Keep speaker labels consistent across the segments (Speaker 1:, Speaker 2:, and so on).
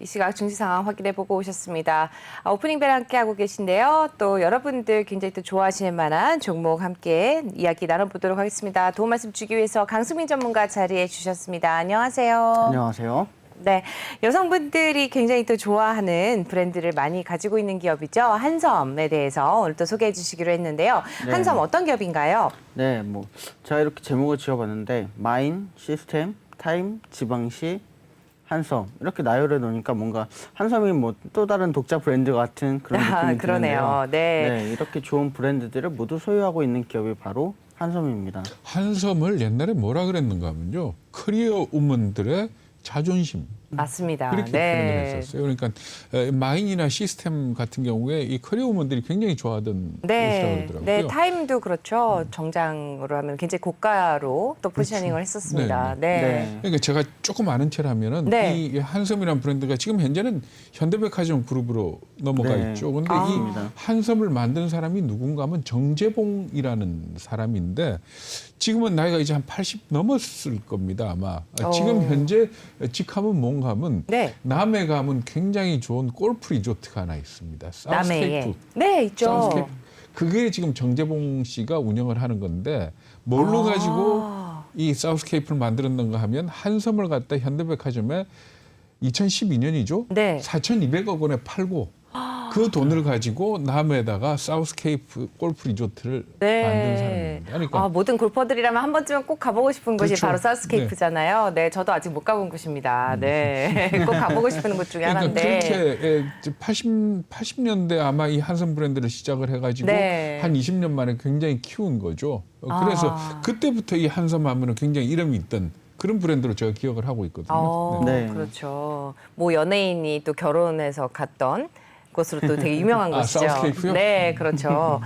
Speaker 1: 이 시각 증시 상황 확인해보고 오셨습니다. 오프닝 벨 함께하고 계신데요. 또 여러분들 굉장히 또 좋아하시는 만한 종목 함께 이야기 나눠보도록 하겠습니다. 도움 말씀 주기 위해서 강수민 전문가 자리해 주셨습니다. 안녕하세요.
Speaker 2: 안녕하세요.
Speaker 1: 네, 여성분들이 굉장히 또 좋아하는 브랜드를 많이 가지고 있는 기업이죠. 한섬에 대해서 오늘 또 소개해 주시기로 했는데요.
Speaker 2: 네.
Speaker 1: 한섬 어떤 기업인가요?
Speaker 2: 네, 제가 이렇게 제목을 지어봤는데 마인, 시스템, 타임, 지방시, 한섬 이렇게 나열해 놓으니까 뭔가 한섬이 또 다른 독자 브랜드 같은 그런 느낌이
Speaker 1: 그러네요.
Speaker 2: 드는데요.
Speaker 1: 네.
Speaker 2: 이렇게 좋은 브랜드들을 모두 소유하고 있는 기업이 바로 한섬입니다.
Speaker 3: 한섬을 옛날에 뭐라 그랬는가 하면요. 커리어 우먼들의 자존심.
Speaker 1: 맞습니다.
Speaker 3: 그렇게 표현을 했었어요. 그러니까 마인이나 시스템 같은 경우에 이 커리어 우먼들이 굉장히 좋아하던 옷이라고 그러더라고요.
Speaker 1: 네, 타임도 그렇죠. 정장으로 하면 굉장히 고가로 또 포지셔닝을 했었습니다. 네.
Speaker 3: 그러니까 제가 조금 아는 체를 하면은
Speaker 1: 네.
Speaker 3: 이 한섬이라는 브랜드가 지금 현재는 현대백화점 그룹으로 넘어가
Speaker 2: 네.
Speaker 3: 있죠. 근데
Speaker 2: 맞습니다.
Speaker 3: 이 한섬을 만든 사람이 누군가 하면 정재봉이라는 사람인데 지금은 나이가 이제 한 80 넘었을 겁니다, 아마. 지금 현재 직함은 뭔가 하면
Speaker 1: 네.
Speaker 3: 남해 가면 굉장히 좋은 골프 리조트가 하나 있습니다.
Speaker 1: 남해에.
Speaker 3: 사우스케이프.
Speaker 1: 네, 있죠.
Speaker 3: 사우스케이프. 그게 지금 정재봉 씨가 운영을 하는 건데 뭘로 가지고 이 사우스케이프를 만들었는가 하면 한섬을 갖다 현대백화점에 2012년이죠.
Speaker 1: 네.
Speaker 3: 4,200억 원에 팔고 그 돈을 가지고 남해에다가 사우스케이프 골프 리조트를 만든 사람입니다. 그러니까
Speaker 1: 모든 골퍼들이라면 한 번쯤은 꼭 가보고 싶은 곳이
Speaker 3: 그렇죠.
Speaker 1: 바로 사우스케이프잖아요. 네, 저도 아직 못 가본 곳입니다. 네, 꼭 가보고 싶은 곳 중에 하나인데.
Speaker 3: 그렇게 80년대 아마 이 한섬 브랜드를 시작을 해가지고
Speaker 1: 네.
Speaker 3: 한 20년 만에 굉장히 키운 거죠. 그래서 그때부터 이 한섬 하면은 굉장히 이름이 있던 그런 브랜드로 제가 기억을 하고 있거든요.
Speaker 2: 네.
Speaker 1: 그렇죠. 뭐 연예인이 또 결혼해서 갔던 곳으로 또 되게 유명한 곳이죠.
Speaker 3: 사우스케이프요?
Speaker 1: 네, 그렇죠.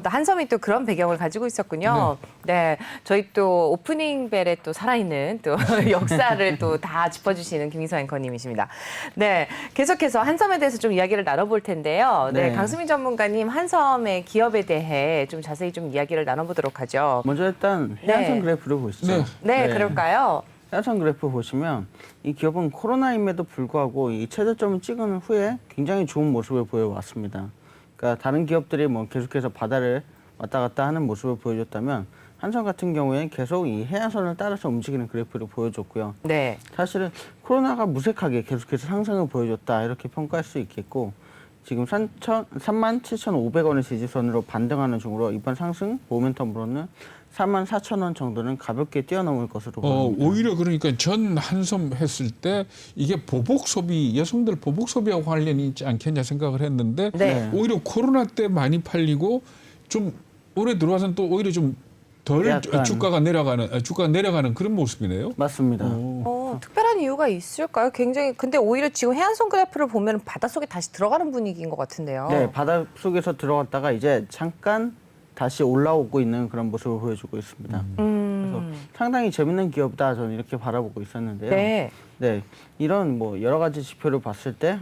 Speaker 1: 한섬이 또 그런 배경을 가지고 있었군요. 네, 저희 또 오프닝 벨에 또 살아있는 또 역사를 또 다 짚어주시는 김희서 앵커님이십니다. 네, 계속해서 한섬에 대해서 좀 이야기를 나눠볼 텐데요. 네,
Speaker 2: 네.
Speaker 1: 강수민 전문가님 한섬의 기업에 대해 좀 자세히 좀 이야기를 나눠보도록 하죠.
Speaker 2: 먼저 일단
Speaker 1: 네.
Speaker 2: 해안선 그래프를 보시죠.
Speaker 1: 네, 그럴까요?
Speaker 2: 해안선 그래프 보시면 이 기업은 코로나임에도 불구하고 이 최저점을 찍은 후에 굉장히 좋은 모습을 보여왔습니다. 그러니까 다른 기업들이 계속해서 바다를 왔다 갔다 하는 모습을 보여줬다면 한섬 같은 경우에는 계속 이 해안선을 따라서 움직이는 그래프를 보여줬고요.
Speaker 1: 네.
Speaker 2: 사실은 코로나가 무색하게 계속해서 상승을 보여줬다 이렇게 평가할 수 있겠고 지금 37,500원의 지지선으로 반등하는 중으로 이번 상승 모멘텀으로는 44,000원 정도는 가볍게 뛰어넘을 것으로 보입니다.
Speaker 3: 오히려 그러니까 전 한섬 했을 때 이게 보복 소비, 여성들 보복 소비하고 관련이 있지 않겠냐 생각을 했는데
Speaker 1: 네.
Speaker 3: 오히려 코로나 때 많이 팔리고 좀 올해 들어와서는 또 오히려 좀 덜
Speaker 2: 약간.
Speaker 3: 주가가 내려가는 그런 모습이네요.
Speaker 2: 맞습니다.
Speaker 1: 특별한 이유가 있을까요? 굉장히 근데 오히려 지금 해안선 그래프를 보면 바닷속에 다시 들어가는 분위기인 것 같은데요.
Speaker 2: 네, 바닷속에서 들어갔다가 이제 잠깐 다시 올라오고 있는 그런 모습을 보여주고 있습니다. 그래서 상당히 재밌는 기업이다 저는 이렇게 바라보고 있었는데요.
Speaker 1: 네.
Speaker 2: 네, 이런 여러 가지 지표를 봤을 때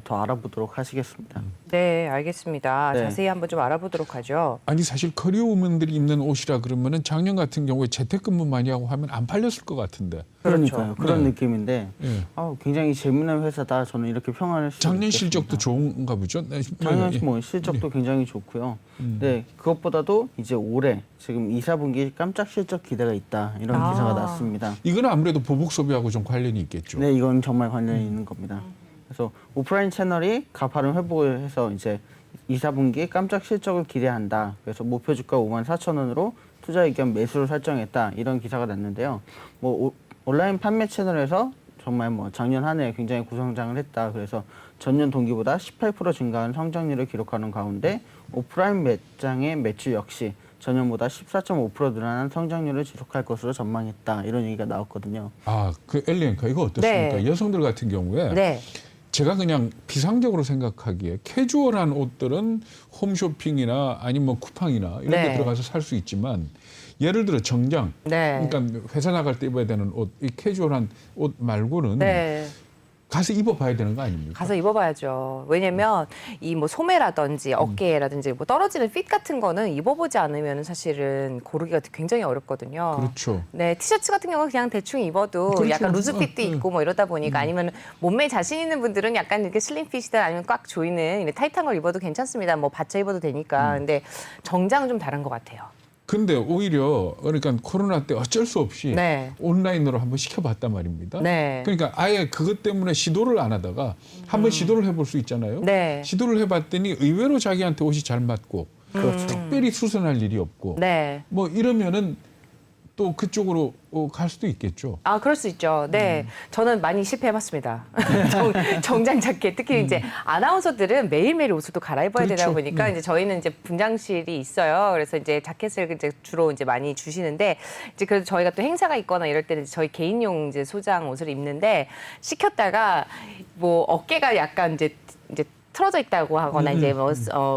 Speaker 2: 더 알아보도록 하시겠습니다.
Speaker 1: 네, 알겠습니다.
Speaker 2: 네.
Speaker 1: 자세히 한번 좀 알아보도록 하죠.
Speaker 3: 아니 사실 커리어 우먼들이 입는 옷이라 그러면은 작년 같은 경우에 재택근무 많이 하고 하면 안 팔렸을 것 같은데.
Speaker 2: 그러니까요. 그런
Speaker 3: 네.
Speaker 2: 느낌인데
Speaker 3: 예.
Speaker 2: 굉장히 재밌는 회사다. 저는 이렇게 평안할 수
Speaker 3: 작년
Speaker 2: 있겠습니다.
Speaker 3: 실적도 좋은가 보죠. 네,
Speaker 2: 작년 실적도 굉장히 좋고요. 네, 그것보다도 이제 올해 지금 2, 4분기 깜짝 실적 기대가 있다. 이런 기사가 났습니다.
Speaker 3: 이거는 아무래도 보복 소비하고 좀 관련이 있겠죠.
Speaker 2: 네, 이건 정말 관련이 있는 겁니다. 그래서 오프라인 채널이 가파른 회복을 해서 이제 2, 4분기 깜짝 실적을 기대한다. 그래서 목표 주가 54,000원으로 투자 의견 매수를 설정했다. 이런 기사가 났는데요. 온라인 판매 채널에서 정말 작년 한 해 굉장히 구성장을 했다. 그래서 전년 동기보다 18% 증가한 성장률을 기록하는 가운데 오프라인 매장의 매출 역시 전년보다 14.5% 늘어난 성장률을 지속할 것으로 전망했다. 이런 얘기가 나왔거든요.
Speaker 3: 그 엘리앵커 이거 어떻습니까?
Speaker 1: 네.
Speaker 3: 여성들 같은 경우에
Speaker 1: 네.
Speaker 3: 제가 그냥 비상적으로 생각하기에 캐주얼한 옷들은 홈쇼핑이나 아니면 쿠팡이나 이런 데
Speaker 1: 네.
Speaker 3: 들어가서 살 수 있지만 예를 들어 정장,
Speaker 1: 네.
Speaker 3: 그러니까 회사 나갈 때 입어야 되는 옷, 이 캐주얼한 옷 말고는
Speaker 1: 네.
Speaker 3: 가서 입어봐야 되는 거 아닙니까?
Speaker 1: 가서 입어봐야죠. 왜냐면 이 뭐 소매라든지 어깨라든지 뭐 떨어지는 핏 같은 거는 입어보지 않으면 사실은 고르기가 굉장히 어렵거든요.
Speaker 3: 그렇죠.
Speaker 1: 네, 티셔츠 같은 경우는 그냥 대충 입어도
Speaker 3: 그렇죠.
Speaker 1: 약간 루즈핏도
Speaker 3: 어,
Speaker 1: 있고 뭐 이러다 보니까 아니면 몸매에 자신 있는 분들은 약간 이렇게 슬림핏이든 아니면 꽉 조이는 이렇게 타이트한 걸 입어도 괜찮습니다. 뭐 받쳐 입어도 되니까. 근데 정장은 좀 다른 것 같아요.
Speaker 3: 근데 오히려 그러니까 코로나 때 어쩔 수 없이
Speaker 1: 네.
Speaker 3: 온라인으로 한번 시켜봤단 말입니다.
Speaker 1: 네.
Speaker 3: 그러니까 아예 그것 때문에 시도를 안 하다가 한번 시도를 해볼 수 있잖아요.
Speaker 1: 네.
Speaker 3: 시도를 해봤더니 의외로 자기한테 옷이 잘 맞고
Speaker 2: 그렇죠.
Speaker 3: 특별히 수선할 일이 없고
Speaker 1: 네.
Speaker 3: 뭐 이러면은 또 그쪽으로 갈 수도 있겠죠.
Speaker 1: 아, 그럴 수 있죠. 네. 저는 많이 실패해봤습니다. 정장 자켓. 특히 이제 아나운서들은 매일매일 옷을 또 갈아입어야 되다
Speaker 3: 그렇죠.
Speaker 1: 보니까 이제 저희는 이제 분장실이 있어요. 그래서 이제 자켓을 이제 주로 이제 많이 주시는데 이제 그래서 저희가 또 행사가 있거나 이럴 때는 저희 개인용 이제 소장 옷을 입는데 시켰다가 뭐 어깨가 약간 이제 틀어져 있다고 하거나 이제 뭐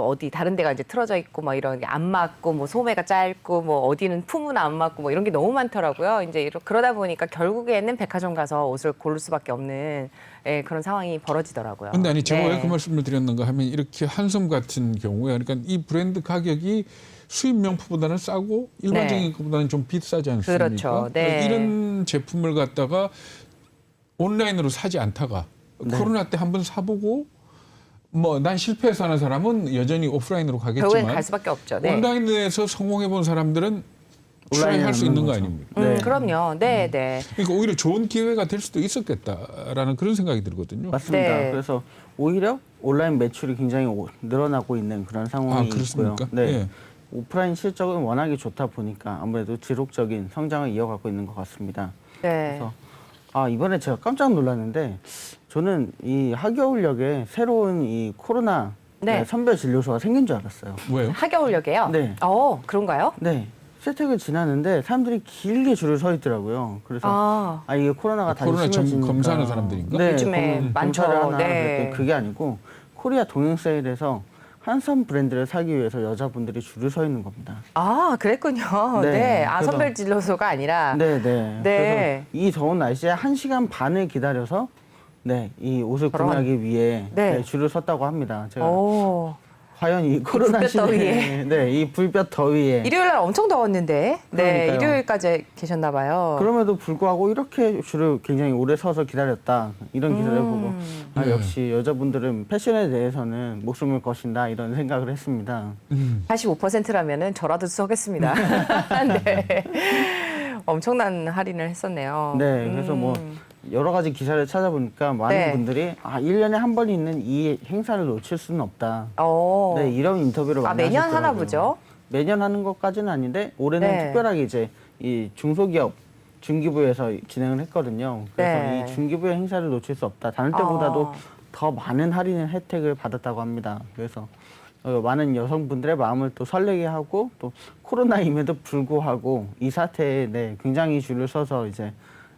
Speaker 1: 어디 다른 데가 이제 틀어져 있고 뭐 이런 게 안 맞고 뭐 소매가 짧고 뭐 어디는 품은 안 맞고 뭐 이런 게 너무 많더라고요. 이제 그러다 보니까 결국에는 백화점 가서 옷을 고를 수밖에 없는 예, 그런 상황이 벌어지더라고요.
Speaker 3: 근데 아니 제가
Speaker 1: 네.
Speaker 3: 왜 그 말씀을 드렸는가 하면 이렇게 한섬 같은 경우에 그러니까 이 브랜드 가격이 수입 명품보다는 싸고 일반적인 것보다는 좀 비싸지 않습니까?
Speaker 1: 그렇죠. 네.
Speaker 3: 그러니까 이런 제품을 갖다가 온라인으로 사지 않다가 코로나 때 한번 사보고 뭐 난 실패해서 하는 사람은 여전히 오프라인으로
Speaker 1: 결국엔
Speaker 3: 가겠지만
Speaker 1: 갈 수밖에 없죠. 네.
Speaker 3: 온라인에서 성공해 본 사람들은 출연할 수 있는 거 아닙니까?
Speaker 2: 네.
Speaker 1: 그럼요. 네, 네.
Speaker 3: 그러니까 오히려 좋은 기회가 될 수도 있었겠다라는 그런 생각이 들거든요.
Speaker 2: 맞습니다.
Speaker 1: 네.
Speaker 2: 그래서 오히려 온라인 매출이 굉장히 늘어나고 있는 그런 상황이 있고요.
Speaker 3: 그렇습니까?
Speaker 2: 네.
Speaker 3: 예.
Speaker 2: 오프라인 실적은 워낙에 좋다 보니까 아무래도 지속적인 성장을 이어가고 있는 것 같습니다.
Speaker 1: 네.
Speaker 2: 그래서 이번에 제가 깜짝 놀랐는데 저는 이 하겨울역에 새로운 이 코로나
Speaker 1: 네.
Speaker 2: 선별 진료소가 생긴 줄 알았어요.
Speaker 3: 왜요?
Speaker 1: 하겨울역에요?
Speaker 2: 네.
Speaker 1: 그런가요?
Speaker 2: 네. 세택을 지나는데 사람들이 길게 줄을 서 있더라고요. 그래서 이게 코로나가 다시
Speaker 3: 코로나
Speaker 2: 심해지니까
Speaker 3: 검사하는 사람들인가?
Speaker 2: 네,
Speaker 1: 요즘에 많죠.
Speaker 2: 검사를 하나
Speaker 1: 네.
Speaker 2: 그랬더니 그게 아니고 코리아 동행세일에서 한섬 브랜드를 사기 위해서 여자분들이 줄을 서 있는 겁니다.
Speaker 1: 그랬군요.
Speaker 2: 네.
Speaker 1: 네.
Speaker 2: 그래서-
Speaker 1: 선별 진료소가 아니라.
Speaker 2: 네, 네.
Speaker 1: 네.
Speaker 2: 그래서 이 더운 날씨에 1시간 반을 기다려서 이 옷을
Speaker 1: 그런-
Speaker 2: 구매하기 위해
Speaker 1: 네.
Speaker 2: 줄을 섰다고 합니다. 제가
Speaker 1: 오.
Speaker 2: 과연 이 코로나
Speaker 1: 불볕
Speaker 2: 시대에 이 불볕 더위에
Speaker 1: 일요일 날 엄청 더웠는데. 네.
Speaker 2: 그러니까요.
Speaker 1: 일요일까지 계셨나 봐요.
Speaker 2: 그럼에도 불구하고 이렇게 줄을 굉장히 오래 서서 기다렸다 이런 기사를 보고
Speaker 3: 네.
Speaker 2: 역시 여자분들은 패션에 대해서는 목숨을 거신다 이런 생각을 했습니다.
Speaker 1: 85%라면은 저라도 서겠습니다. 네. 엄청난 할인을 했었네요.
Speaker 2: 네, 그래서 뭐 여러 가지 기사를 찾아보니까 많은
Speaker 1: 네.
Speaker 2: 분들이 1년에 한 번 있는 이 행사를 놓칠 수는 없다.
Speaker 1: 어.
Speaker 2: 네, 이런 인터뷰를 많이
Speaker 1: 매년
Speaker 2: 하셨더라고요.
Speaker 1: 하나 보죠?
Speaker 2: 매년 하는 것까지는 아닌데 올해는
Speaker 1: 네.
Speaker 2: 특별하게 이제 이 중소기업 중기부에서 진행을 했거든요. 그래서
Speaker 1: 네.
Speaker 2: 이 중기부의 행사를 놓칠 수 없다. 다른 때보다도 더 많은 할인 혜택을 받았다고 합니다. 그래서 많은 여성분들의 마음을 또 설레게 하고 또 코로나임에도 불구하고 이 사태에 굉장히 줄을 서서 이제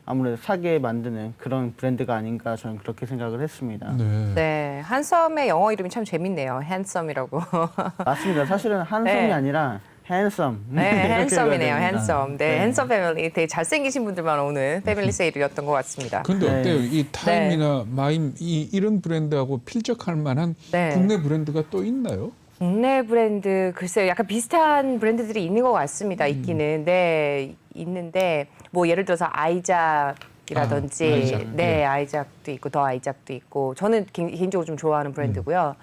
Speaker 2: 아무래도 사게 만드는 그런 브랜드가 아닌가 저는 그렇게 생각을 했습니다.
Speaker 3: 네.
Speaker 1: 네. 한섬의 영어 이름이 참 재밌네요. 핸섬이라고.
Speaker 2: 맞습니다. 사실은 한섬이
Speaker 1: 네.
Speaker 2: 아니라 핸섬.
Speaker 1: 네,
Speaker 2: 이렇게
Speaker 1: 핸섬이네요.
Speaker 2: 읽어야 됩니다.
Speaker 1: 핸섬. 네, 핸섬 패밀리. 되게 잘생기신 분들만 오는 패밀리 세일이었던 것 같습니다.
Speaker 3: 근데
Speaker 2: 네.
Speaker 3: 어때요? 이 타임이나 마임 이런 브랜드하고 필적할 만한
Speaker 1: 네.
Speaker 3: 국내 브랜드가 또 있나요?
Speaker 1: 국내 브랜드 글쎄요, 약간 비슷한 브랜드들이 있는 것 같습니다. 있기는 네 있는데 뭐 예를 들어서 아이작이라든지
Speaker 3: 아이작,
Speaker 1: 네
Speaker 3: 예.
Speaker 1: 아이작도 있고 더 아이작도 있고 저는 개인적으로 좀 좋아하는 브랜드고요.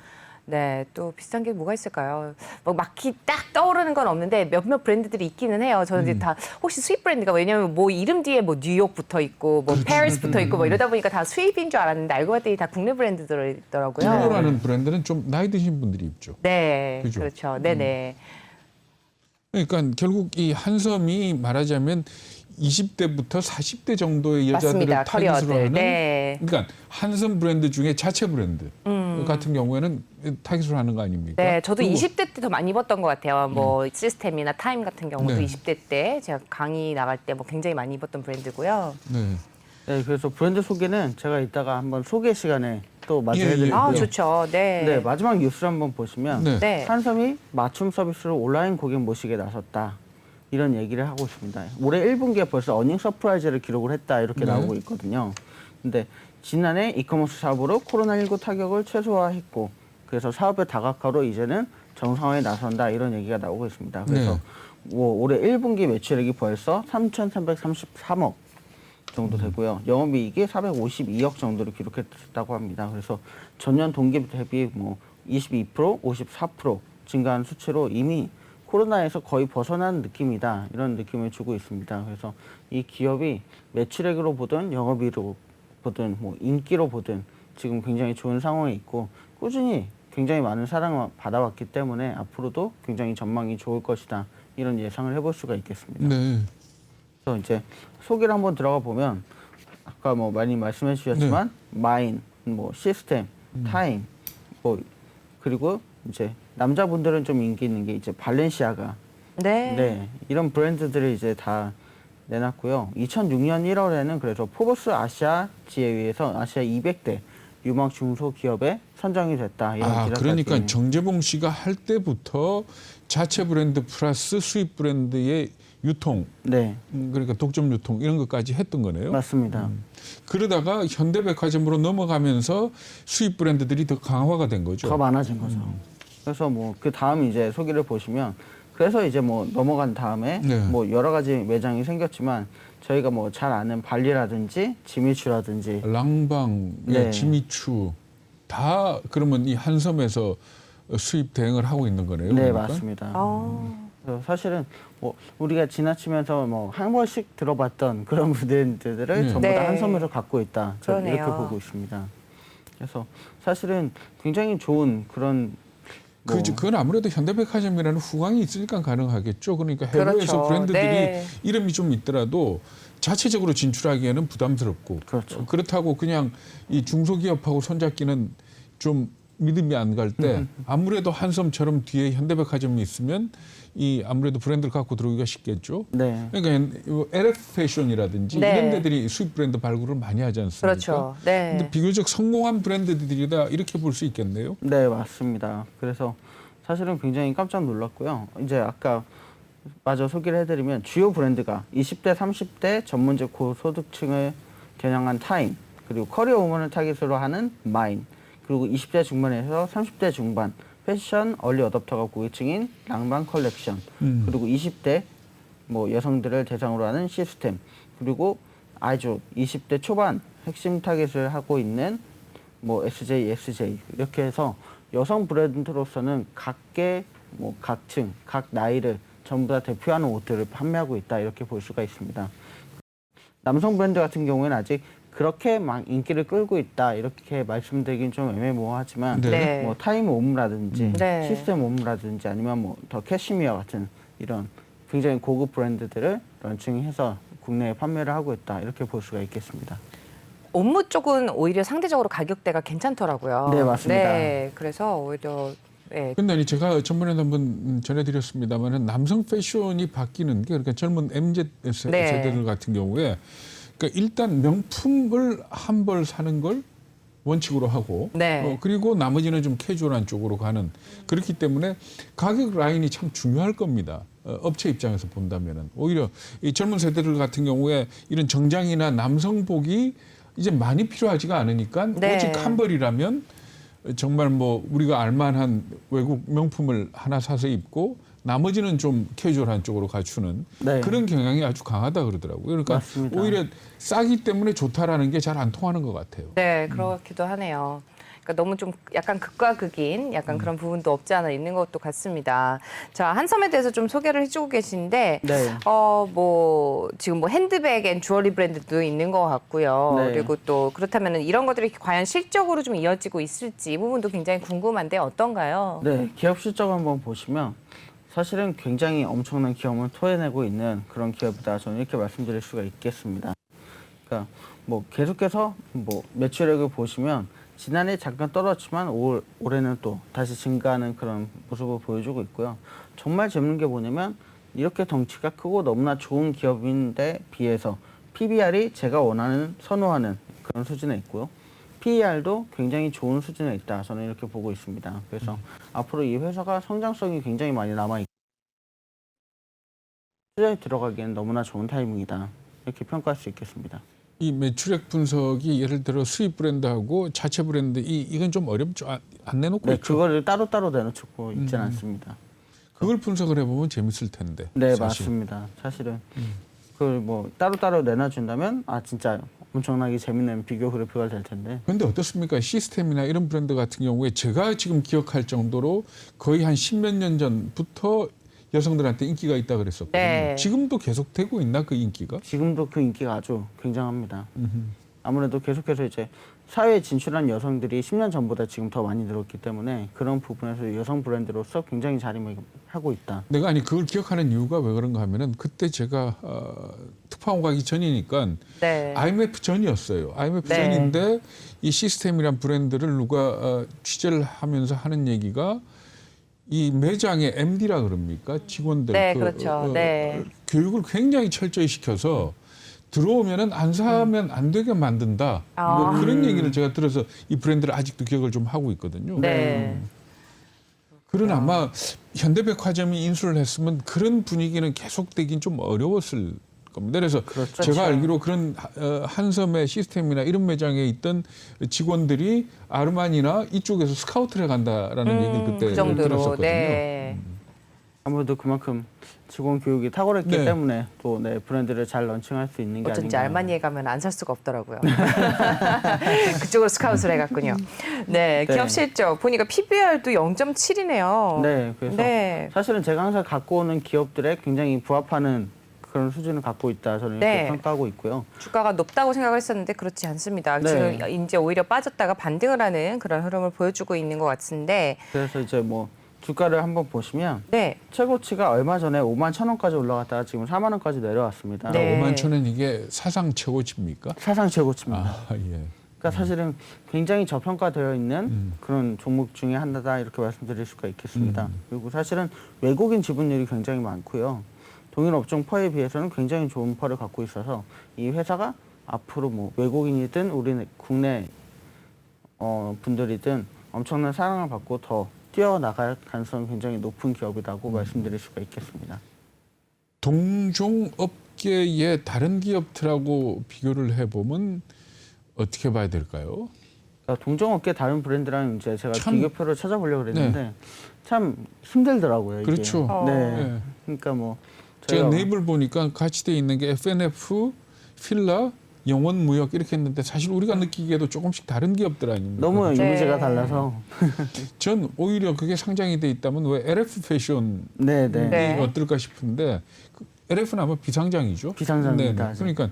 Speaker 1: 네, 또 비슷한 게 뭐가 있을까요? 뭐 막히 딱 떠오르는 건 없는데 몇몇 브랜드들이 있기는 해요. 저는 이제 다 혹시 수입 브랜드가 왜냐면 뭐 이름 뒤에 뭐 뉴욕 붙어 있고 뭐 페리스 붙어 있고 뭐 이러다 보니까 다 수입인 줄 알았는데 알고 봤더니 다 국내 브랜드들이더라고요.
Speaker 3: 폴로라는 브랜드는 좀 나이 드신 분들이 입죠.
Speaker 1: 네,
Speaker 3: 그죠?
Speaker 1: 그렇죠. 네네.
Speaker 3: 그러니까 결국 이 한섬이 말하자면 20대부터 40대 정도의 여자들을
Speaker 1: 맞습니다.
Speaker 3: 타깃으로
Speaker 1: 커리어들.
Speaker 3: 하는
Speaker 1: 네.
Speaker 3: 그러니까 한섬 브랜드 중에 자체 브랜드 같은 경우에는 타깃으로 하는 거 아닙니까?
Speaker 1: 네, 저도
Speaker 3: 그리고
Speaker 1: 20대 때 더 많이 입었던 것 같아요. 뭐 시스템이나 타임 같은 경우도
Speaker 3: 네.
Speaker 1: 20대 때 제가 강의 나갈 때 뭐 굉장히 많이 입었던 브랜드고요.
Speaker 3: 네.
Speaker 2: 네, 그래서 브랜드 소개는 제가 이따가 한번 소개 시간에 또 마저
Speaker 3: 예, 예.
Speaker 2: 해드리고요.
Speaker 1: 아, 좋죠. 네.
Speaker 2: 네, 마지막 뉴스를 한번 보시면
Speaker 3: 네.
Speaker 1: 네.
Speaker 2: 한섬이 맞춤 서비스로 온라인 고객 모시게 나섰다. 이런 얘기를 하고 있습니다. 올해 1분기에 벌써 어닝 서프라이즈를 기록을 했다 이렇게
Speaker 3: 네.
Speaker 2: 나오고 있거든요. 근데 지난해 이커머스 사업으로 코로나19 타격을 최소화했고 그래서 사업의 다각화로 이제는 정상화에 나선다 이런 얘기가 나오고 있습니다. 그래서
Speaker 3: 네.
Speaker 2: 뭐 올해 1분기 매출액이 벌써 3,333억 정도 되고요. 영업이익이 452억 정도를 기록했다고 합니다. 그래서 전년 동기 대비 뭐 22%, 54% 증가한 수치로 이미 코로나에서 거의 벗어난 느낌이다. 이런 느낌을 주고 있습니다. 그래서 이 기업이 매출액으로 보든 영업이익으로 보든 뭐 인기로 보든 지금 굉장히 좋은 상황에 있고 꾸준히 굉장히 많은 사랑을 받아왔기 때문에 앞으로도 굉장히 전망이 좋을 것이다. 이런 예상을 해볼 수가 있겠습니다.
Speaker 3: 네.
Speaker 2: 그래서 이제 소개를 한번 들어가 보면 아까 뭐 많이 말씀해 주셨지만 마인, 뭐 시스템, 타임, 뭐 그리고 이제 남자분들은 좀 인기 있는 게 이제 발렌시아가 네, 이런 브랜드들을 이제 다 내놨고요. 2006년 1월에는 그래서 포브스 아시아 지혜위에서 아시아 200대 유망 중소기업에 선정이 됐다. 이런 기사까지.
Speaker 3: 그러니까 정재봉 씨가 할 때부터 자체 브랜드 플러스 수입 브랜드의 유통,
Speaker 2: 네,
Speaker 3: 그러니까 독점 유통 이런 것까지 했던 거네요.
Speaker 2: 맞습니다.
Speaker 3: 그러다가 현대백화점으로 넘어가면서 수입 브랜드들이 더 강화가 된 거죠.
Speaker 2: 더 많아진 거죠. 그래서 뭐 그 다음 이제 소개를 보시면 그래서 이제 뭐 넘어간 다음에
Speaker 3: 네.
Speaker 2: 뭐 여러 가지 매장이 생겼지만 저희가 뭐 잘 아는 발리라든지 지미추라든지
Speaker 3: 랑방,
Speaker 2: 네.
Speaker 3: 지미추 다 그러면 이 한섬에서 수입 대행을 하고 있는 거네요.
Speaker 2: 네,
Speaker 3: 그러니까?
Speaker 2: 맞습니다.
Speaker 1: 어.
Speaker 2: 그래서 사실은 뭐 우리가 지나치면서 뭐 한 번씩 들어봤던 그런 브랜드들을
Speaker 3: 네.
Speaker 2: 전부 다
Speaker 1: 네.
Speaker 2: 한섬에서 갖고 있다. 저는
Speaker 1: 그러네요.
Speaker 2: 이렇게 보고 있습니다. 그래서 사실은 굉장히 좋은 그런 뭐
Speaker 3: 그건 아무래도 현대백화점이라는 후광이 있으니까 가능하겠죠. 그러니까 해외에서
Speaker 1: 그렇죠.
Speaker 3: 브랜드들이
Speaker 1: 네.
Speaker 3: 이름이 좀 있더라도 자체적으로 진출하기에는 부담스럽고
Speaker 2: 그렇죠.
Speaker 3: 그렇다고 그냥 이 중소기업하고 손잡기는 좀 믿음이 안 갈 때 아무래도 한섬처럼 뒤에 현대백화점이 있으면 이 아무래도 브랜드를 갖고 들어오기가 쉽겠죠.
Speaker 2: 네.
Speaker 3: 그러니까 LF 패션이라든지
Speaker 1: 네.
Speaker 3: 이런 데들이 수입 브랜드 발굴을 많이 하지 않습니까?
Speaker 1: 그렇죠. 네.
Speaker 3: 근데 비교적 성공한 브랜드들이다 이렇게 볼 수 있겠네요.
Speaker 2: 네, 맞습니다. 그래서 사실은 굉장히 깜짝 놀랐고요. 이제 아까 마저 소개를 해드리면 주요 브랜드가 20대, 30대 전문직 고소득층을 겨냥한 타임, 그리고 커리어 우먼을 타깃으로 하는 마인, 그리고 20대 중반에서 30대 중반 패션 얼리 어댑터가 고객층인 랑방 컬렉션, 그리고 20대 뭐 여성들을 대상으로 하는 시스템, 그리고 아주 20대 초반 핵심 타깃을 하고 있는 뭐 SJ, SJ 이렇게 해서 여성 브랜드로서는 각계 뭐 각층, 각 나이를 전부 다 대표하는 옷들을 판매하고 있다 이렇게 볼 수가 있습니다. 남성 브랜드 같은 경우에는 아직 그렇게 막 인기를 끌고 있다 이렇게 말씀드리긴 좀 애매모호하지만
Speaker 3: 네.
Speaker 1: 네.
Speaker 2: 뭐 타임 옴라든지
Speaker 1: 네.
Speaker 2: 시스템 옴라든지 아니면 뭐 더 캐시미어 같은 이런 굉장히 고급 브랜드들을 런칭해서 국내에 판매를 하고 있다 이렇게 볼 수가 있겠습니다.
Speaker 1: 업무 쪽은 오히려 상대적으로 가격대가 괜찮더라고요.
Speaker 2: 네, 맞습니다.
Speaker 1: 네, 그래서 오히려 네.
Speaker 3: 근데 제가 전번에도 한번 전해드렸습니다만 남성 패션이 바뀌는 게 그러니까 젊은 MZ
Speaker 1: 네.
Speaker 3: 세대들 같은 경우에 그러니까 일단 명품을 한 벌 사는 걸 원칙으로 하고
Speaker 1: 네.
Speaker 3: 그리고 나머지는 좀 캐주얼한 쪽으로 가는 그렇기 때문에 가격 라인이 참 중요할 겁니다. 업체 입장에서 본다면은 오히려 이 젊은 세대들 같은 경우에 이런 정장이나 남성복이 이제 많이 필요하지가 않으니까
Speaker 1: 네.
Speaker 3: 오직 한 벌이라면 정말 뭐 우리가 알만한 외국 명품을 하나 사서 입고 나머지는 좀 캐주얼한 쪽으로 갖추는
Speaker 2: 네.
Speaker 3: 그런 경향이 아주 강하다 그러더라고요. 그러니까
Speaker 2: 맞습니다.
Speaker 3: 오히려 싸기 때문에 좋다라는 게 잘 안 통하는 것 같아요.
Speaker 1: 네, 그렇기도 하네요. 그러니까 너무 좀 약간 극과 극인 약간 그런 부분도 없지 않아 있는 것도 같습니다. 자, 한섬에 대해서 좀 소개를 해주고 계신데,
Speaker 2: 네.
Speaker 1: 뭐 지금 뭐 핸드백 앤 주얼리 브랜드도 있는 것 같고요.
Speaker 2: 네.
Speaker 1: 그리고 또 그렇다면은 이런 것들이 과연 실적으로 좀 이어지고 있을지 이 부분도 굉장히 궁금한데 어떤가요?
Speaker 2: 네, 기업 실적 한번 보시면 사실은 굉장히 엄청난 기업을 토해내고 있는 그런 기업이다. 저는 이렇게 말씀드릴 수가 있겠습니다. 그러니까 뭐 계속해서 뭐 매출액을 보시면 지난해 잠깐 떨어졌지만 올해는 또 다시 증가하는 그런 모습을 보여주고 있고요. 정말 재밌는 게 뭐냐면 이렇게 덩치가 크고 너무나 좋은 기업인데 비해서 PBR이 제가 원하는 선호하는 그런 수준에 있고요. PER도 굉장히 좋은 수준에 있다. 저는 이렇게 보고 있습니다. 그래서 앞으로 이 회사가 성장성이 굉장히 많이 남아있고 투자에 들어가기엔 너무나 좋은 타이밍이다. 이렇게 평가할 수 있겠습니다.
Speaker 3: 이 매출액 분석이 예를 들어 수입 브랜드하고 자체 브랜드 이건 좀 어렵죠. 안 내놓고
Speaker 2: 네,
Speaker 3: 있죠.
Speaker 2: 그거를 따로따로 내놓고 있지는 않습니다.
Speaker 3: 그걸 분석을 해보면 재밌을 텐데.
Speaker 2: 네,
Speaker 3: 사실.
Speaker 2: 맞습니다. 사실은 그걸 뭐 따로따로 내놔준다면 진짜 엄청나게 재밌는 비교 그래프가 될 텐데.
Speaker 3: 그런데 어떻습니까? 시스템이나 이런 브랜드 같은 경우에 제가 지금 기억할 정도로 거의 한 10몇 년 전부터 여성들한테 인기가 있다 그랬었거든요.
Speaker 1: 네.
Speaker 3: 지금도 계속 되고 있나 그 인기가?
Speaker 2: 지금도 그 인기가 아주 굉장합니다. 아무래도 계속해서 이제 사회에 진출한 여성들이 10년 전보다 지금 더 많이 늘었기 때문에 그런 부분에서 여성 브랜드로서 굉장히 자리매김하고 있다.
Speaker 3: 내가 아니 그걸 기억하는 이유가 왜 그런가 하면은 그때 제가 특파원 가기 전이니까
Speaker 1: 네.
Speaker 3: IMF 전이었어요. IMF
Speaker 1: 네.
Speaker 3: 전인데 이 시스템이란 브랜드를 누가 취재를 하면서 하는 얘기가 이 매장의 MD라 그럽니까? 직원들
Speaker 1: 네, 그렇죠. 네.
Speaker 3: 교육을 굉장히 철저히 시켜서 들어오면은 안 사면 안 되게 만든다. 뭐 그런 얘기를 제가 들어서 이 브랜드를 아직도 기억을 좀 하고 있거든요.
Speaker 1: 네.
Speaker 3: 그런 아마 현대백화점이 인수를 했으면 그런 분위기는 계속되긴 좀 어려웠을 겁니다. 그래서
Speaker 2: 그렇죠.
Speaker 3: 제가 알기로 그런 한섬의 시스템이나 이런 매장에 있던 직원들이 아르마니나 이쪽에서 스카우트를 해간다라는 얘기를 그때
Speaker 1: 그 정도로.
Speaker 3: 들었었거든요.
Speaker 1: 네.
Speaker 2: 아무래도 그만큼 직원 교육이 탁월했기
Speaker 3: 네.
Speaker 2: 때문에 또 브랜드를 잘 런칭할 수 있는 게
Speaker 1: 어쩐지
Speaker 2: 아닌가.
Speaker 1: 알마니에 가면 안 살 수가 없더라고요. 그쪽으로 스카웃을 해갔군요. 네,
Speaker 2: 네.
Speaker 1: 기업 실적 보니까 PBR도 0.7이네요.
Speaker 2: 네, 그래서
Speaker 1: 네.
Speaker 2: 사실은 제가 항상 갖고 오는 기업들에 굉장히 부합하는 그런 수준을 갖고 있다 저는 이렇게
Speaker 1: 네.
Speaker 2: 평가하고 있고요.
Speaker 1: 주가가 높다고 생각을 했었는데 그렇지 않습니다.
Speaker 2: 네.
Speaker 1: 지금 이제 오히려 빠졌다가 반등을 하는 그런 흐름을 보여주고 있는 것 같은데,
Speaker 2: 그래서 이제 뭐 주가를 한번 보시면
Speaker 1: 네,
Speaker 2: 최고치가 얼마 전에 5만 1,000원까지 올라갔다가 지금 4만 원까지 내려왔습니다.
Speaker 1: 네.
Speaker 3: 5만 천원 이게 사상 최고치입니까?
Speaker 2: 사상 최고치입니다.
Speaker 3: 아, 예.
Speaker 2: 그러니까 사실은 굉장히 저평가되어 있는 그런 종목 중에 하나다 이렇게 말씀드릴 수가 있겠습니다. 그리고 사실은 외국인 지분율이 굉장히 많고요. 동일 업종 퍼에 비해서는 굉장히 좋은 퍼를 갖고 있어서 이 회사가 앞으로 뭐 외국인이든 우리 국내 분들이든 엄청난 사랑을 받고 더 뛰어나갈 가능성이 굉장히 높은 기업이라고 말씀드릴 수가 있겠습니다.
Speaker 3: 동종 업계의 다른 기업들하고 비교를 해보면 어떻게 봐야 될까요?
Speaker 2: 그러니까 동종업계 다른 브랜드랑 이제 제가
Speaker 3: 참-
Speaker 2: 비교표를 찾아보려고 그랬는데 참 힘들더라고요. 이게.
Speaker 3: 그렇죠.
Speaker 2: 네.
Speaker 3: 예.
Speaker 2: 그러니까 뭐
Speaker 3: 제가 네이버를 보니까 같이 돼 있는 게 FNF, 필라, 영원무역 이렇게 했는데 사실 우리가 느끼기에도 조금씩 다른 기업들 아닙니까?
Speaker 2: 너무
Speaker 1: 네.
Speaker 2: 이미지가 달라서
Speaker 3: 전 오히려 그게 상장이 돼 있다면 왜 LF 패션이
Speaker 2: 네네.
Speaker 1: 네.
Speaker 3: 어떨까 싶은데 LF는 아마 비상장이죠.
Speaker 2: 비상장입니다,
Speaker 3: 네네.
Speaker 2: 아직.
Speaker 3: 그러니까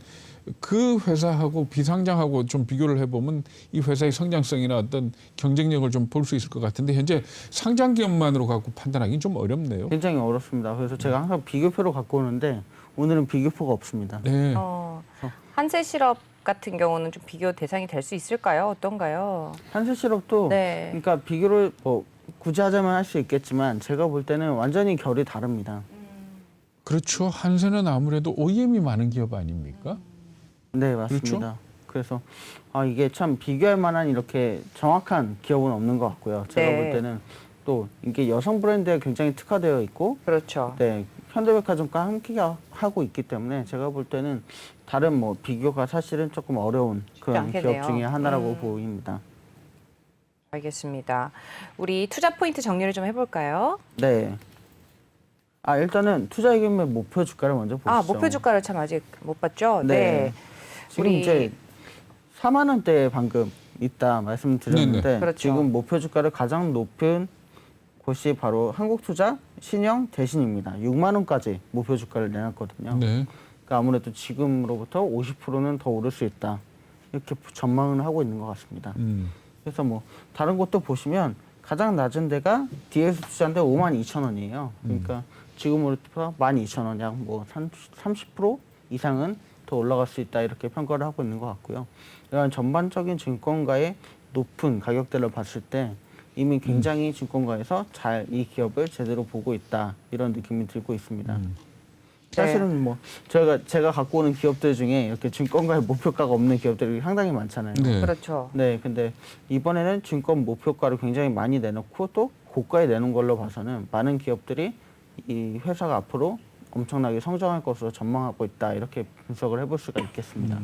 Speaker 3: 그 회사하고 비상장하고 좀 비교를 해보면 이 회사의 성장성이나 어떤 경쟁력을 좀 볼 수 있을 것 같은데 현재 상장 기업만으로 갖고 판단하기는 좀 어렵네요.
Speaker 2: 굉장히 어렵습니다. 그래서 제가 항상 비교표로 갖고 오는데 오늘은 비교표가 없습니다.
Speaker 3: 네.
Speaker 1: 한세실업 같은 경우는 좀 비교 대상이 될 수 있을까요? 어떤가요?
Speaker 2: 한세실업도
Speaker 1: 네.
Speaker 2: 그러니까 비교를 뭐 굳이 하자면 할 수 있겠지만 제가 볼 때는 완전히 결이 다릅니다.
Speaker 3: 그렇죠. 한세는 아무래도 OEM이 많은 기업 아닙니까?
Speaker 2: 네, 맞습니다. 그래서 이게 참 비교할 만한 이렇게 정확한 기업은 없는 것 같고요. 제가
Speaker 1: 네.
Speaker 2: 볼 때는 또 이게 여성 브랜드에 굉장히 특화되어 있고
Speaker 1: 그렇죠.
Speaker 2: 네, 현대백화점과 함께 하고 있기 때문에 제가 볼 때는 다른 뭐 비교가 사실은 조금 어려운 그런
Speaker 1: 않겠네요.
Speaker 2: 기업 중에 하나라고 보입니다.
Speaker 1: 알겠습니다. 우리 투자 포인트 정리를 좀 해볼까요?
Speaker 2: 네. 일단은 투자이익의 목표 주가를 먼저 보시죠.
Speaker 1: 목표 주가를 참 아직 못 봤죠?
Speaker 2: 네. 지금
Speaker 1: 우리-
Speaker 2: 이제 4만 원대에 방금 있다 말씀드렸는데
Speaker 3: 네네.
Speaker 1: 그렇죠.
Speaker 2: 지금 목표 주가를 가장 높은 곳이 바로 한국투자 신영 대신입니다. 6만 원까지 목표 주가를 내놨거든요.
Speaker 3: 네.
Speaker 2: 그러니까 아무래도 지금으로부터 50%는 더 오를 수 있다. 이렇게 전망을 하고 있는 것 같습니다. 그래서 뭐 다른 곳도 보시면 가장 낮은 데가 DS 투자인데 5만 2천 원이에요. 그러니까 지금으로부터 12,000원, 약 뭐 30% 이상은 더 올라갈 수 있다 이렇게 평가를 하고 있는 것 같고요. 이런 전반적인 증권가의 높은 가격대를 봤을 때 이미 굉장히 증권가에서 잘 이 기업을 제대로 보고 있다 이런 느낌이 들고 있습니다. 사실은 뭐 제가 갖고 오는 기업들 중에 이렇게 증권가의 목표가가 없는 기업들이 상당히 많잖아요.
Speaker 3: 네.
Speaker 1: 그렇죠.
Speaker 2: 네, 근데 이번에는 증권 목표가를 굉장히 많이 내놓고 또 고가에 내놓은 걸로 봐서는 많은 기업들이 이 회사가 앞으로 엄청나게 성장할 것으로 전망하고 있다 이렇게 분석을 해볼 수가 있겠습니다.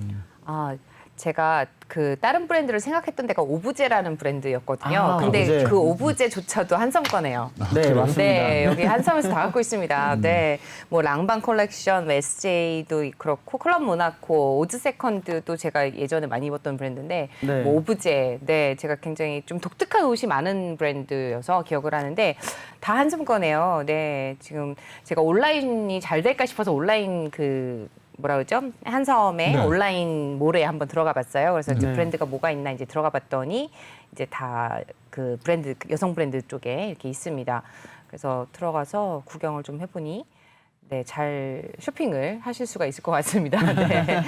Speaker 1: 제가 그 다른 브랜드를 생각했던 데가 오브제라는 브랜드였거든요.
Speaker 2: 아,
Speaker 1: 근데
Speaker 2: 오브제.
Speaker 1: 그 오브제조차도 한섬 거네요.
Speaker 2: 네, 맞습니다.
Speaker 1: 네, 여기 한섬에서 다 갖고 있습니다. 네, 뭐 랑방 컬렉션, SJ도 그렇고 클럽 모나코, 오즈 세컨드도 제가 예전에 많이 입었던 브랜드인데
Speaker 2: 네.
Speaker 1: 뭐 오브제, 네, 제가 굉장히 좀 독특한 옷이 많은 브랜드여서 기억을 하는데 다 한섬 거네요. 네, 지금 제가 온라인이 잘 될까 싶어서 온라인 그 뭐라 그러죠? 한섬의
Speaker 3: 네.
Speaker 1: 온라인 몰에 한번 들어가 봤어요. 그래서 이제
Speaker 2: 네.
Speaker 1: 브랜드가 뭐가 있나 이제 들어가 봤더니 이제 다 그 브랜드 여성 브랜드 쪽에 이렇게 있습니다. 그래서 들어가서 구경을 좀 해보니 네, 잘 쇼핑을 하실 수가 있을 것 같습니다. 네.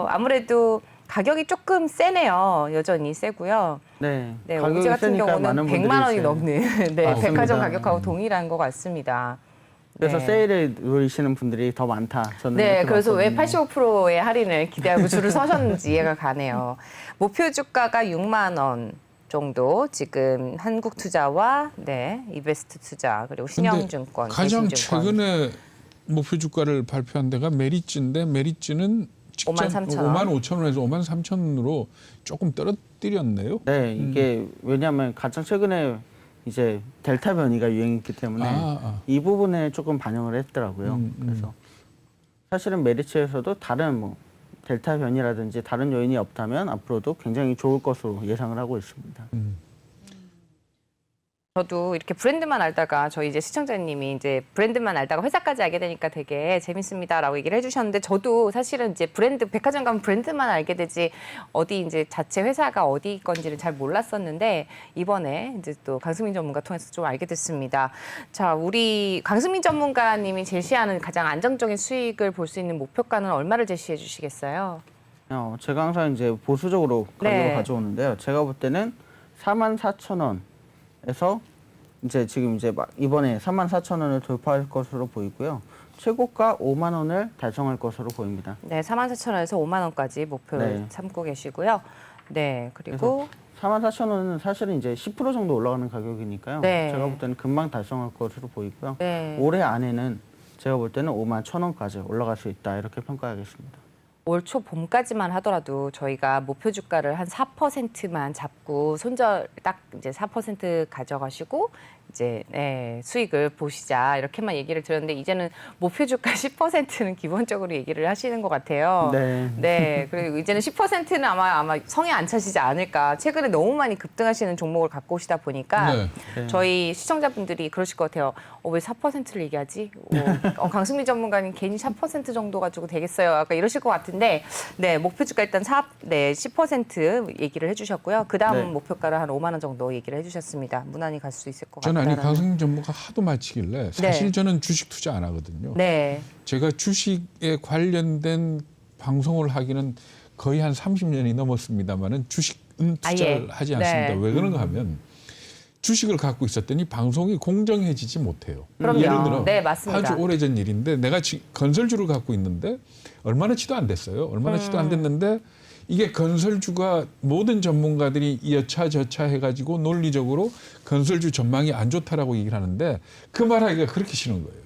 Speaker 1: 아무래도 가격이 조금 세네요. 여전히 세고요.
Speaker 2: 네,
Speaker 1: 네,
Speaker 2: 가격이
Speaker 1: 오브제 같은
Speaker 2: 세니까
Speaker 1: 경우는
Speaker 2: 많은
Speaker 1: 100만 원이
Speaker 2: 분들이
Speaker 1: 넘는 네,
Speaker 2: 맞습니다.
Speaker 1: 백화점 가격하고 동일한 것 같습니다.
Speaker 2: 그래서
Speaker 1: 네.
Speaker 2: 세일을 노리시는 분들이 더 많다. 저는
Speaker 1: 네,
Speaker 2: 이렇게
Speaker 1: 그래서 왜
Speaker 2: 봤거든요.
Speaker 1: 85%의 할인을 기대하고 줄을 서셨는지 이해가 가네요. 목표 주가가 6만 원 정도 지금 한국투자와 네, 이베스트 투자 그리고 신영증권,
Speaker 3: 가장
Speaker 1: 대신증권.
Speaker 3: 최근에 목표 주가를 발표한 데가 메리츠인데 메리츠는 직전
Speaker 1: 53,000원.
Speaker 3: 55,000원에서 53,000원으로 조금 떨어뜨렸네요.
Speaker 2: 네, 이게 왜냐하면 가장 최근에 이제 델타 변이가 유행했기 때문에 이 부분에 조금 반영을 했더라고요. 그래서 사실은 메리츠에서도 다른 뭐 델타 변이라든지 다른 요인이 없다면 앞으로도 굉장히 좋을 것으로 예상을 하고 있습니다.
Speaker 1: 저도 이렇게 브랜드만 알다가 저희 이제 시청자님이 이제 브랜드만 알다가 회사까지 알게 되니까 되게 재밌습니다라고 얘기를 해주셨는데 저도 사실은 이제 브랜드 백화점 가면 브랜드만 알게 되지 어디 이제 자체 회사가 어디 건지를 잘 몰랐었는데 이번에 이제 또 강승민 전문가 통해서 좀 알게 됐습니다. 자, 우리 강승민 전문가님이 제시하는 가장 안정적인 수익을 볼 수 있는 목표가는 얼마를 제시해 주시겠어요?
Speaker 2: 제가 항상 이제 보수적으로 가격을
Speaker 1: 네.
Speaker 2: 가져오는데요. 제가 볼 때는 44,000원에서 이제 지금 이제 막 이번에 34,000원을 돌파할 것으로 보이고요. 최고가 5만 원을 달성할 것으로 보입니다.
Speaker 1: 네, 44,000원에서 5만 원까지 목표를
Speaker 2: 네.
Speaker 1: 삼고 계시고요. 네, 그리고
Speaker 2: 44,000원은 사실은 이제 10% 정도 올라가는 가격이니까요.
Speaker 1: 네.
Speaker 2: 제가 볼 때는 금방 달성할 것으로 보이고요.
Speaker 1: 네.
Speaker 2: 올해 안에는 제가 볼 때는 5만 1,000원까지 올라갈 수 있다 이렇게 평가하겠습니다.
Speaker 1: 올 초 봄까지만 하더라도 저희가 목표 주가를 한 4%만 잡고 손절 딱 이제 4% 가져가시고 이제 네, 수익을 보시자 이렇게만 얘기를 드렸는데 이제는 목표 주가 10%는 기본적으로 얘기를 하시는 것 같아요.
Speaker 2: 네.
Speaker 1: 네, 그리고 이제는 10%는 아마 성에 안 차시지 않을까. 최근에 너무 많이 급등하시는 종목을 갖고 오시다 보니까
Speaker 3: 네.
Speaker 2: 네.
Speaker 1: 저희 시청자분들이 그러실 것 같아요. 왜 4%를 얘기하지? 강승민 전문가님 괜히 4% 정도 가지고 되겠어요. 아까 이러실 것 같은데, 네, 목표 주가 일단 10% 얘기를 해주셨고요. 그 다음
Speaker 2: 네.
Speaker 1: 목표가를 한 5만 원 정도 얘기를 해주셨습니다. 무난히 갈 수 있을 것
Speaker 3: 저는
Speaker 1: 같다라는.
Speaker 3: 아니 강승민 전문가 하도 마치길래 사실
Speaker 1: 네.
Speaker 3: 저는 주식 투자 안 하거든요.
Speaker 1: 네,
Speaker 3: 제가 주식에 관련된 방송을 하기는 거의 한 30년이 넘었습니다만은 주식은 투자를 하지 않습니다.
Speaker 1: 네.
Speaker 3: 왜 그런가 하면 주식을 갖고 있었더니 방송이 공정해지지 못해요.
Speaker 1: 그럼요.
Speaker 3: 예를 들어
Speaker 1: 네, 맞습니다.
Speaker 3: 아주 오래전 일인데 내가 건설주를 갖고 있는데 얼마나 치도 안 됐어요. 얼마나 치도 안 됐는데 이게 건설주가 모든 전문가들이 여차저차 해가지고 논리적으로 건설주 전망이 안 좋다라고 얘기를 하는데 그 말하기가 그렇게 싫은 거예요.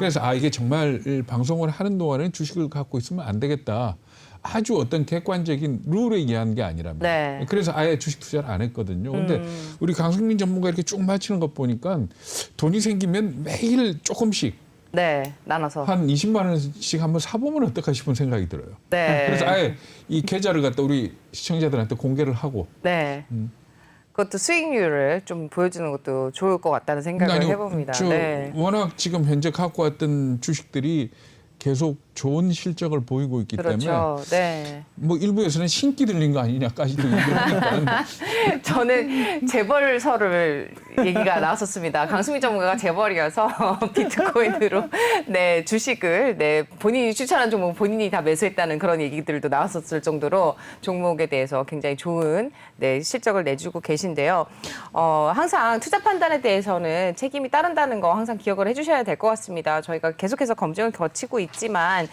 Speaker 3: 그래서 이게 정말 방송을 하는 동안에 주식을 갖고 있으면 안 되겠다. 아주 어떤 객관적인 룰에 의한 게 아니라면.
Speaker 1: 네.
Speaker 3: 그래서 아예 주식 투자를 안 했거든요. 근데 우리 강승민 전문가 이렇게 쭉 마치는 것 보니까 돈이 생기면 매일 조금씩
Speaker 1: 네, 나눠서.
Speaker 3: 한 20만 원씩 한번 사보면 어떨까 싶은 생각이 들어요.
Speaker 1: 네.
Speaker 3: 그래서 아예 이 계좌를 갖다 우리 시청자들한테 공개를 하고.
Speaker 1: 네. 그것도 수익률을 좀 보여주는 것도 좋을 것 같다는 생각을 해봅니다. 네.
Speaker 3: 워낙 지금 현재 갖고 왔던 주식들이 계속 좋은 실적을 보이고 있기 때문에
Speaker 1: 그렇죠. 네.
Speaker 3: 뭐 일부에서는 신기 들린 거 아니냐까지도 얘기하니까
Speaker 1: 저는 재벌설을 얘기가 나왔었습니다. 강수미 전문가가 재벌이어서 비트코인으로 네 주식을 네 본인이 추천한 종목 본인이 다 매수했다는 그런 얘기들도 나왔었을 정도로 종목에 대해서 굉장히 좋은 네 실적을 내주고 계신데요. 항상 투자 판단에 대해서는 책임이 따른다는 거 항상 기억을 해주셔야 될 것 같습니다. 저희가 계속해서 검증을 거치고 있지만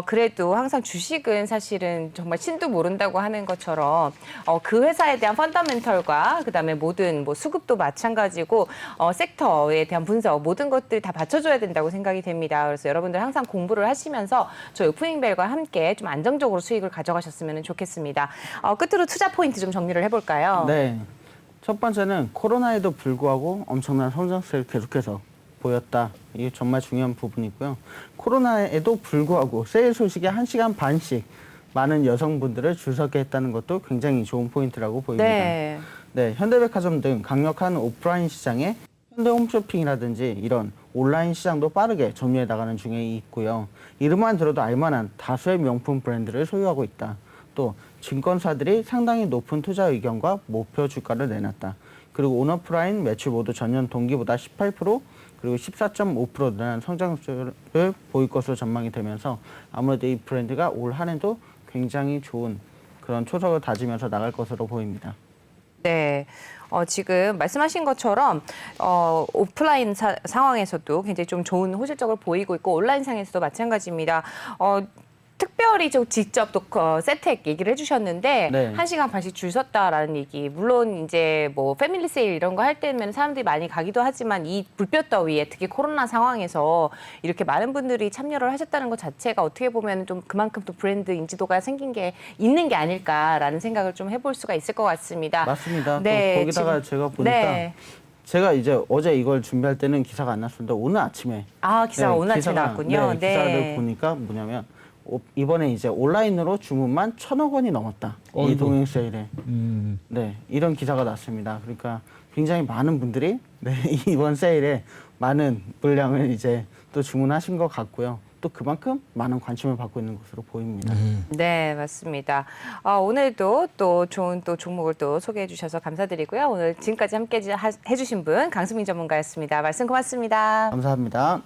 Speaker 1: 그래도 항상 주식은 사실은 정말 신도 모른다고 하는 것처럼 그 회사에 대한 펀더멘털과 그다음에 모든 뭐 수급도 마찬가지고 섹터에 대한 분석 모든 것들 다 받쳐줘야 된다고 생각이 됩니다. 그래서 여러분들 항상 공부를 하시면서 저희 오프닝벨과 함께 좀 안정적으로 수익을 가져가셨으면 좋겠습니다. 끝으로 투자 포인트 좀 정리를 해볼까요?
Speaker 2: 네. 첫 번째는 코로나에도 불구하고 엄청난 성장세를 계속해서 보였다. 이게 정말 중요한 부분이고요. 코로나에도 불구하고 세일 소식에 1시간 반씩 많은 여성분들을 줄 서게 했다는 것도 굉장히 좋은 포인트라고 보입니다.
Speaker 1: 네.
Speaker 2: 네, 현대백화점 등 강력한 오프라인 시장에 현대홈쇼핑이라든지 이런 온라인 시장도 빠르게 점유해 나가는 중에 있고요. 이름만 들어도 알만한 다수의 명품 브랜드를 소유하고 있다. 또 증권사들이 상당히 높은 투자 의견과 목표 주가를 내놨다. 그리고 온오프라인 매출 모두 전년 동기보다 18% 그리고 14.5% 늘어난 성장률을 보일 것으로 전망이 되면서 아무래도 이 브랜드가 올 한 해도 굉장히 좋은 그런 초석을 다지면서 나갈 것으로 보입니다.
Speaker 1: 네. 지금 말씀하신 것처럼 오프라인 상황에서도 굉장히 좀 좋은 호실적을 보이고 있고 온라인 상에서도 마찬가지입니다. 특별히 좀 직접 또 세택 얘기를 해주셨는데
Speaker 2: 네.
Speaker 1: 1시간 반씩 줄 섰다라는 얘기. 물론 이제 뭐 패밀리 세일 이런 거 할 때면 사람들이 많이 가기도 하지만 이 불볕더위에 특히 코로나 상황에서 이렇게 많은 분들이 참여를 하셨다는 것 자체가 어떻게 보면 좀 그만큼 또 브랜드 인지도가 생긴 게 있는 게 아닐까라는 생각을 좀 해볼 수가 있을 것 같습니다.
Speaker 2: 맞습니다.
Speaker 1: 네,
Speaker 2: 또 거기다가 제가 보니까
Speaker 1: 네.
Speaker 2: 제가 이제 어제 이걸 준비할 때는 기사가 안 났었는데 오늘 아침에
Speaker 1: 기사가 오늘 아침에 나왔군요.
Speaker 2: 네, 기사를 보니까 뭐냐면 이번에 이제 온라인으로 주문만 1,000억 원이 넘었다.
Speaker 3: 어이구.
Speaker 2: 이 동행 세일에. 네, 이런 기사가 났습니다. 그러니까 굉장히 많은 분들이 네, 이번 세일에 많은 물량을 이제 또 주문하신 것 같고요. 또 그만큼 많은 관심을 받고 있는 것으로 보입니다.
Speaker 1: 네, 맞습니다. 오늘도 또 좋은 또 종목을 또 소개해 주셔서 감사드리고요. 오늘 지금까지 함께 해주신 분 강수민 전문가였습니다. 말씀 고맙습니다.
Speaker 2: 감사합니다.